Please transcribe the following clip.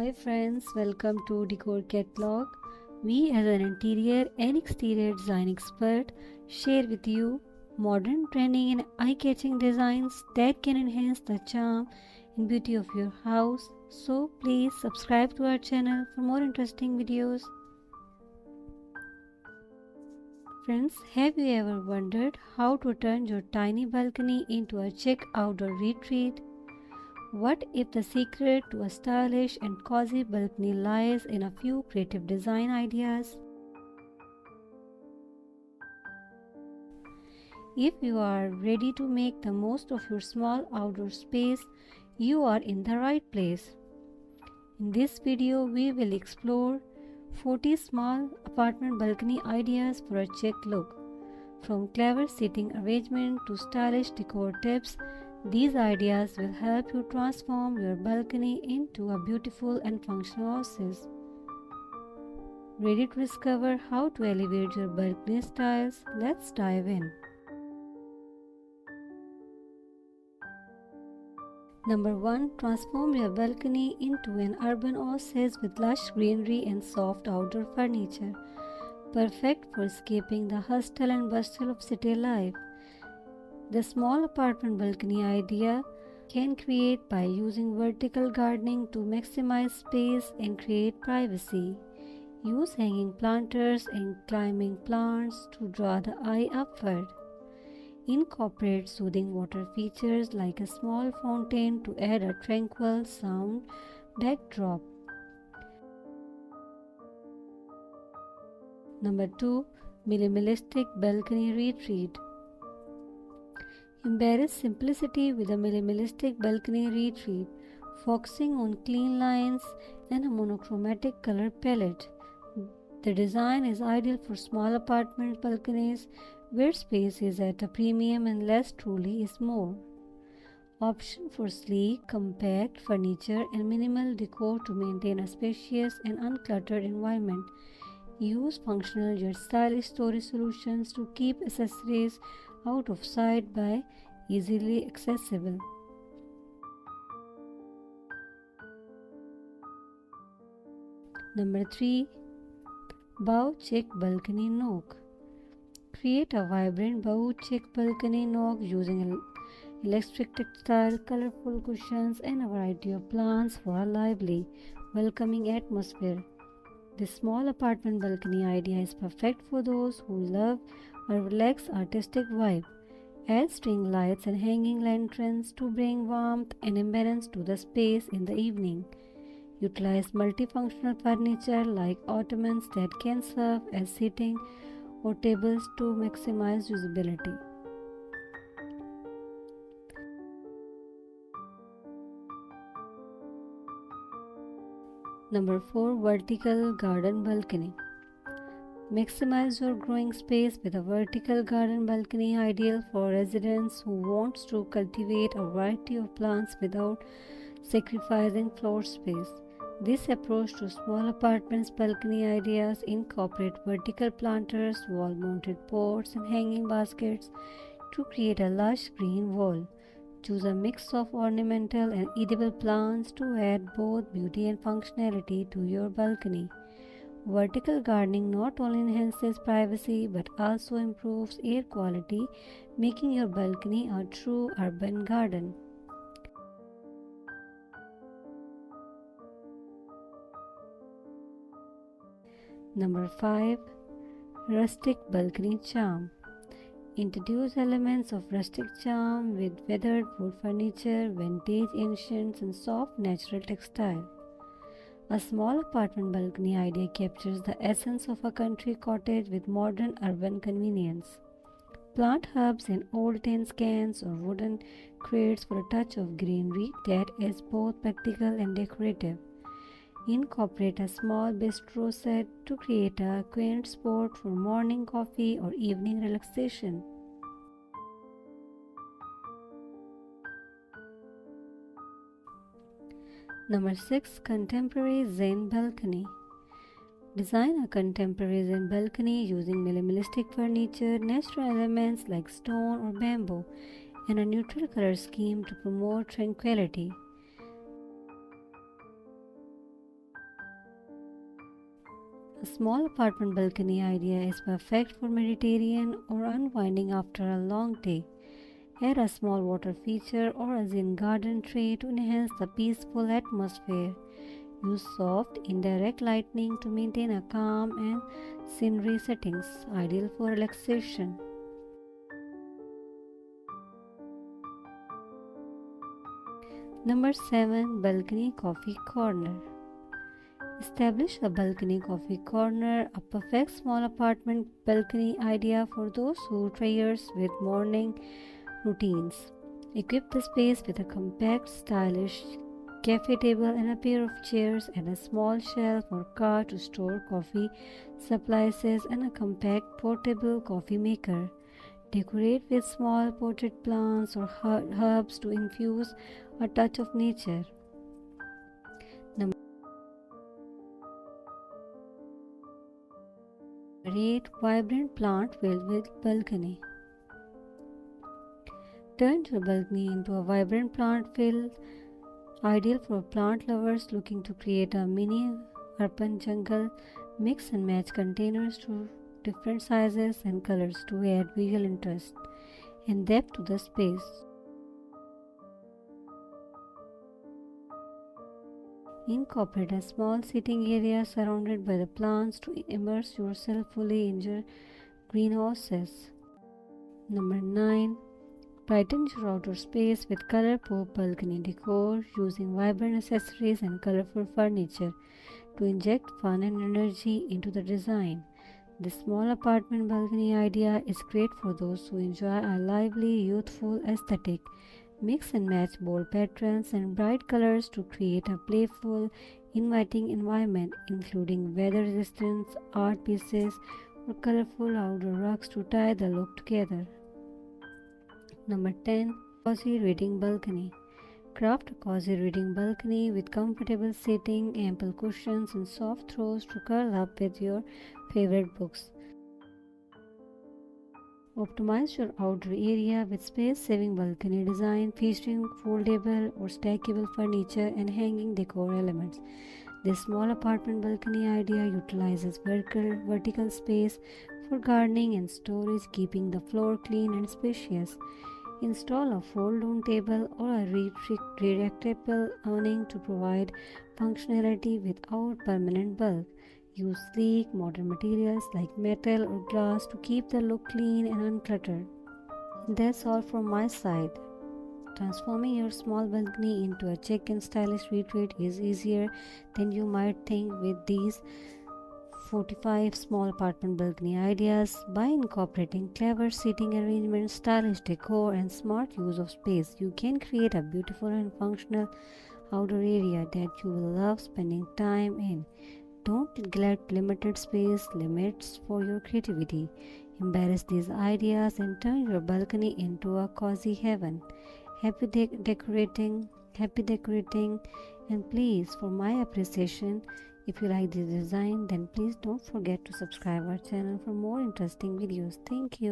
Hi friends, welcome to Decor Catalog. We as an interior and exterior design expert share with you modern, trending and eye-catching designs that can enhance the charm and beauty of your house. So please subscribe to our channel for more interesting videos. Friends, have you ever wondered how to turn your tiny balcony into a chic outdoor retreat? What if the secret to a stylish and cozy balcony lies in a few creative design ideas? If you are ready to make the most of your small outdoor space, you are in the right place. In this video, we will explore 40 small apartment balcony ideas for a chic look. From clever seating arrangement to stylish decor tips, these ideas will help you transform your balcony into a beautiful and functional oasis. Ready to discover how to elevate your balcony styles? Let's dive in. Number 1. Transform your balcony into an urban oasis with lush greenery and soft outdoor furniture, perfect for escaping the hustle and bustle of city life. The small apartment balcony idea can create by using vertical gardening to maximize space and create privacy. Use hanging planters and climbing plants to draw the eye upward. Incorporate soothing water features like a small fountain to add a tranquil sound backdrop. Number 2. Minimalistic balcony retreat. Embrace simplicity with a minimalistic balcony retreat, focusing on clean lines and a monochromatic color palette. The design is ideal for small apartment balconies where space is at a premium and less truly is more. Option for sleek, compact furniture and minimal decor to maintain a spacious and uncluttered environment. Use functional yet stylish storage solutions to keep accessories out of sight by easily accessible. Number 3. Boho chic balcony nook. Create a vibrant boho chic balcony nook using electric textile, colorful cushions and a variety of plants for a lively, welcoming atmosphere. This small apartment balcony idea is perfect for those who love a relaxed artistic vibe. Add string lights and hanging lanterns to bring warmth and ambience to the space in the evening. Utilize multifunctional furniture like ottomans that can serve as seating or tables to maximize usability. Number 4. Vertical garden balcony. Maximize your growing space with a vertical garden balcony ideal for residents who want to cultivate a variety of plants without sacrificing floor space. This approach to small apartments balcony ideas incorporate vertical planters, wall-mounted pots and hanging baskets to create a lush green wall. Choose a mix of ornamental and edible plants to add both beauty and functionality to your balcony. Vertical gardening not only enhances privacy but also improves air quality, making your balcony a true urban garden. Number 5. Rustic balcony charm. Introduce elements of rustic charm with weathered wood furniture, vintage ancients and soft natural textile. A small apartment balcony idea captures the essence of a country cottage with modern urban convenience. Plant herbs in old tin cans or wooden crates for a touch of greenery that is both practical and decorative. Incorporate a small bistro set to create a quaint spot for morning coffee or evening relaxation. Number 6. Contemporary Zen balcony. Design a contemporary Zen balcony using minimalistic furniture, natural elements like stone or bamboo, and a neutral color scheme to promote tranquility. A small apartment balcony idea is perfect for Mediterranean or unwinding after a long day. Add a small water feature or a zen garden tray to enhance the peaceful atmosphere. Use soft, indirect lighting to maintain a calm and scenery settings, ideal for relaxation. Number 7. Balcony Coffee Corner. Establish a balcony coffee corner, a perfect small apartment balcony idea for those who tires with morning routines. Equip the space with a compact, stylish cafe table and a pair of chairs and a small shelf or car to store coffee supplies and a compact portable coffee maker. Decorate with small potted plants or herbs to infuse a touch of nature. Number 8. Vibrant plant filled with balcony. Turn your balcony into a vibrant plant field, ideal for plant lovers looking to create a mini urban jungle. Mix and match containers to different sizes and colors to add visual interest and depth to the space. Incorporate a small sitting area surrounded by the plants to immerse yourself fully in your greenhouses. Number 9. Brighten your outdoor space with color-pop balcony decor using vibrant accessories and colorful furniture to inject fun and energy into the design. This small apartment balcony idea is great for those who enjoy a lively, youthful aesthetic. Mix and match bold patterns and bright colors to create a playful, inviting environment, including weather-resistant art pieces or colorful outdoor rugs to tie the look together. Number 10. Cozy Reading Balcony. Craft a cozy reading balcony with comfortable seating, ample cushions, and soft throws to curl up with your favorite books. Optimize your outdoor area with space-saving balcony design featuring foldable or stackable furniture and hanging decor elements. This small apartment balcony idea utilizes vertical space for gardening and storage, keeping the floor clean and spacious. Install a fold-down table or a retractable awning to provide functionality without permanent bulk. Use sleek, modern materials like metal or glass to keep the look clean and uncluttered. That's all from my side. Transforming your small balcony into a chic and stylish retreat is easier than you might think with these 45 small apartment balcony ideas. By incorporating clever seating arrangements, stylish decor, and smart use of space, you can create a beautiful and functional outdoor area that you will love spending time in. Don't neglect limited space limits for your creativity. Embrace these ideas and turn your balcony into a cozy heaven. Happy decorating, and please, for my appreciation, if you like this design, then please don't forget to subscribe our channel for more interesting videos. Thank you.